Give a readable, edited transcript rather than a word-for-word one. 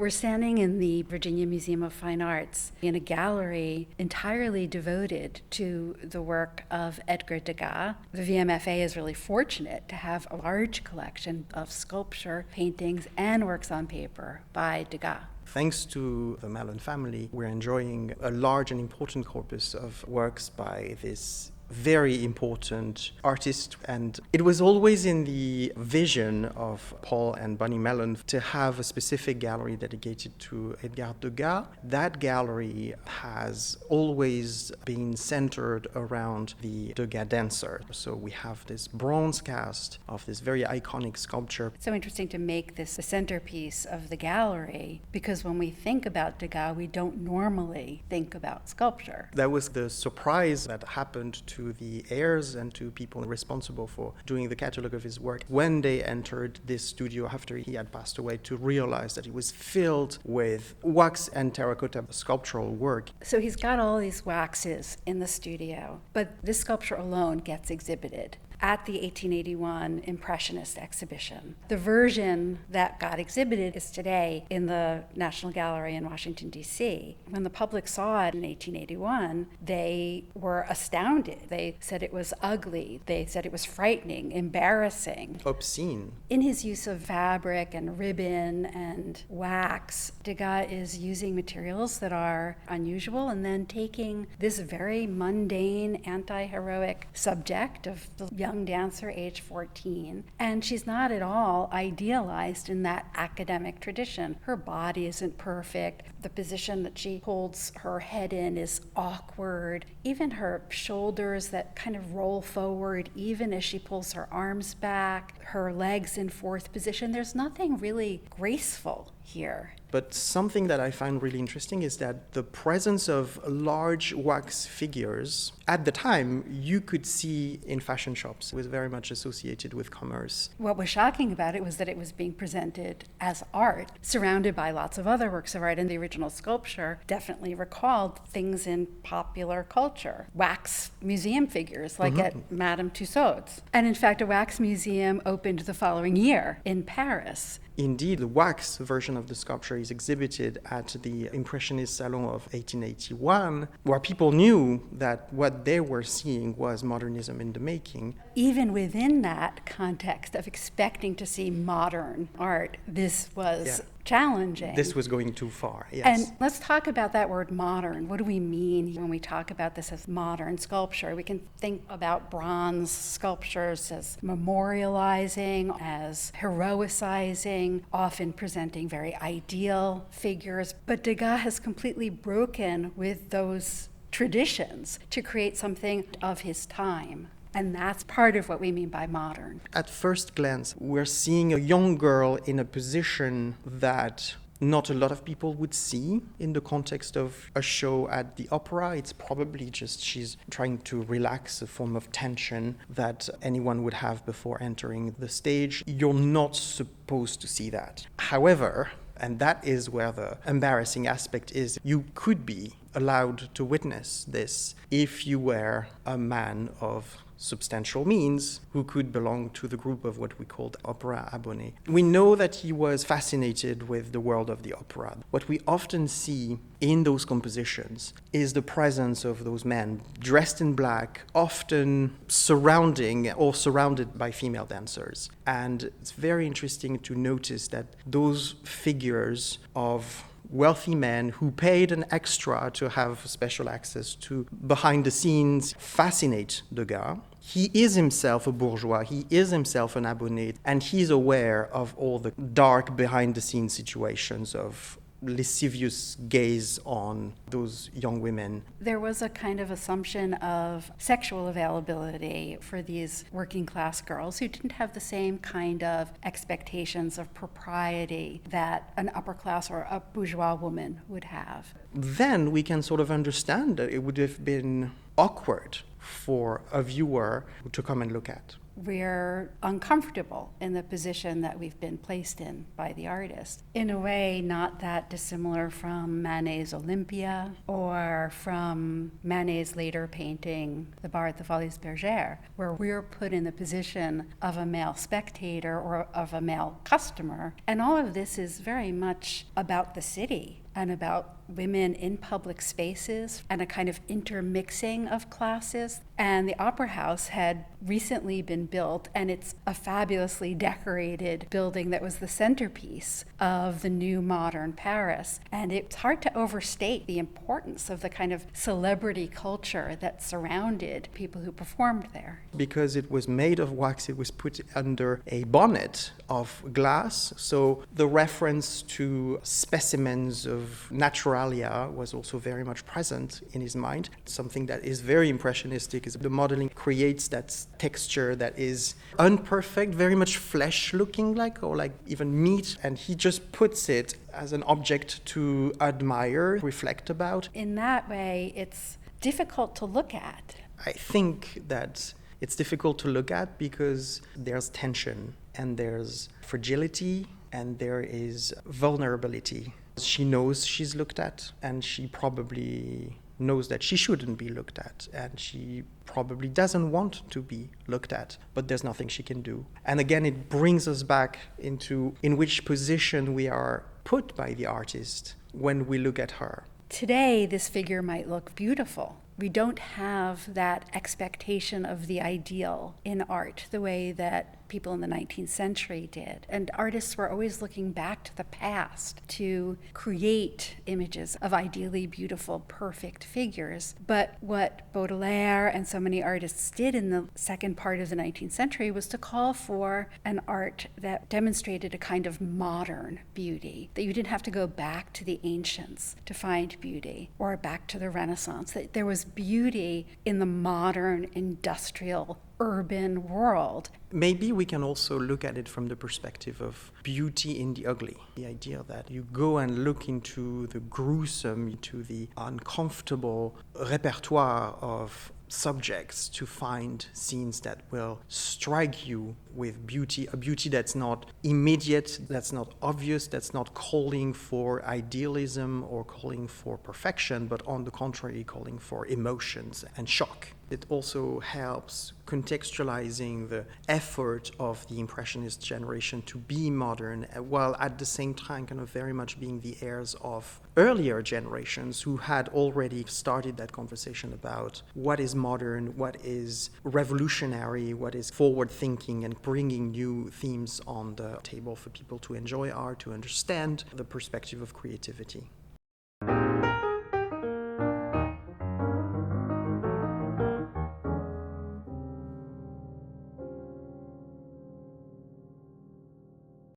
We're standing in the Virginia Museum of Fine Arts in a gallery entirely devoted to the work of Edgar Degas. The VMFA is really fortunate to have a large collection of sculpture, paintings, and works on paper by Degas. Thanks to the Mellon family, we're enjoying a large and important corpus of works by this very important artist, and it was always in the vision of Paul and Bonnie Mellon to have a specific gallery dedicated to Edgar Degas. That gallery has always been centered around the Degas dancer. So we have this bronze cast of this very iconic sculpture. It's so interesting to make this the centerpiece of the gallery, because when we think about Degas, we don't normally think about sculpture. That was the surprise that happened to the heirs and to people responsible for doing the catalogue of his work when they entered this studio after he had passed away, to realize that it was filled with wax and terracotta sculptural work. So he's got all these waxes in the studio, but this sculpture alone gets exhibited at the 1881 Impressionist exhibition. The version that got exhibited is today in the National Gallery in Washington, D.C. When the public saw it in 1881, they were astounded. They said it was ugly. They said it was frightening, embarrassing. Obscene. In his use of fabric and ribbon and wax, Degas is using materials that are unusual and then taking this very mundane, anti-heroic subject of the young dancer, age 14, and she's not at all idealized in that academic tradition. Her body isn't perfect. The position that she holds her head in is awkward. Even her shoulders that kind of roll forward, even as she pulls her arms back, her legs in fourth position. There's nothing really graceful here. But something that I find really interesting is that the presence of large wax figures, at the time, you could see in fashion shops. It was very much associated with commerce. What was shocking about it was that it was being presented as art, surrounded by lots of other works of art, and the original sculpture definitely recalled things in popular culture. Wax museum figures, like at Madame Tussauds. And in fact, a wax museum opened the following year in Paris. Indeed, the wax version of the sculpture is exhibited at the Impressionist Salon of 1881, where people knew that what they were seeing was modernism in the making. Even within that context of expecting to see modern art, this was challenging. This was going too far, yes. And let's talk about that word modern. What do we mean when we talk about this as modern sculpture? We can think about bronze sculptures as memorializing, as heroicizing, often presenting very ideal figures. But Degas has completely broken with those traditions to create something of his time. And that's part of what we mean by modern. At first glance, we're seeing a young girl in a position that not a lot of people would see in the context of a show at the opera. It's probably just she's trying to relax a form of tension that anyone would have before entering the stage. You're not supposed to see that. However, and that is where the embarrassing aspect is, you could be allowed to witness this if you were a man of substantial means who could belong to the group of what we called opera abonnés. We know that he was fascinated with the world of the opera. What we often see in those compositions is the presence of those men dressed in black, often surrounding or surrounded by female dancers. And it's very interesting to notice that those figures of wealthy men who paid an extra to have special access to behind the scenes fascinate Degas. He is himself a bourgeois, he is himself an abonné, and he's aware of all the dark behind-the-scenes situations of lascivious gaze on those young women. There was a kind of assumption of sexual availability for these working class girls who didn't have the same kind of expectations of propriety that an upper class or a bourgeois woman would have. Then we can sort of understand that it would have been awkward for a viewer to come and look at. We're uncomfortable in the position that we've been placed in by the artist. In a way, not that dissimilar from Manet's Olympia or from Manet's later painting, The Bar at the Folies Bergère, where we're put in the position of a male spectator or of a male customer. And all of this is very much about the city and about women in public spaces and a kind of intermixing of classes. And the Opera House had recently been built, and it's a fabulously decorated building that was the centerpiece of the new modern Paris. And it's hard to overstate the importance of the kind of celebrity culture that surrounded people who performed there. Because it was made of wax, it was put under a bonnet of glass. So the reference to specimens of naturalia was also very much present in his mind. Something that is very impressionistic is the modeling creates that texture that is unperfect, very much flesh looking like, or like even meat. And he just puts it as an object to admire, reflect about. In that way, it's difficult to look at. I think that it's difficult to look at because there's tension and there's fragility and there is vulnerability. She knows she's looked at, and she probably knows that she shouldn't be looked at, and she probably doesn't want to be looked at, but there's nothing she can do. And again, it brings us back into in which position we are put by the artist when we look at her. Today, this figure might look beautiful. We don't have that expectation of the ideal in art the way that people in the 19th century did. And artists were always looking back to the past to create images of ideally beautiful, perfect figures. But what Baudelaire and so many artists did in the second part of the 19th century was to call for an art that demonstrated a kind of modern beauty, that you didn't have to go back to the ancients to find beauty or back to the Renaissance, that there was beauty in the modern, industrial, urban world. Maybe we can also look at it from the perspective of beauty in the ugly. The idea that you go and look into the gruesome, into the uncomfortable repertoire of subjects to find scenes that will strike you with beauty, a beauty that's not immediate, that's not obvious, that's not calling for idealism or calling for perfection, but on the contrary, calling for emotions and shock. It also helps contextualizing the effort of the Impressionist generation to be modern, while at the same time kind of very much being the heirs of earlier generations who had already started that conversation about what is modern, what is revolutionary, what is forward-thinking, and bringing new themes on the table for people to enjoy art, to understand the perspective of creativity.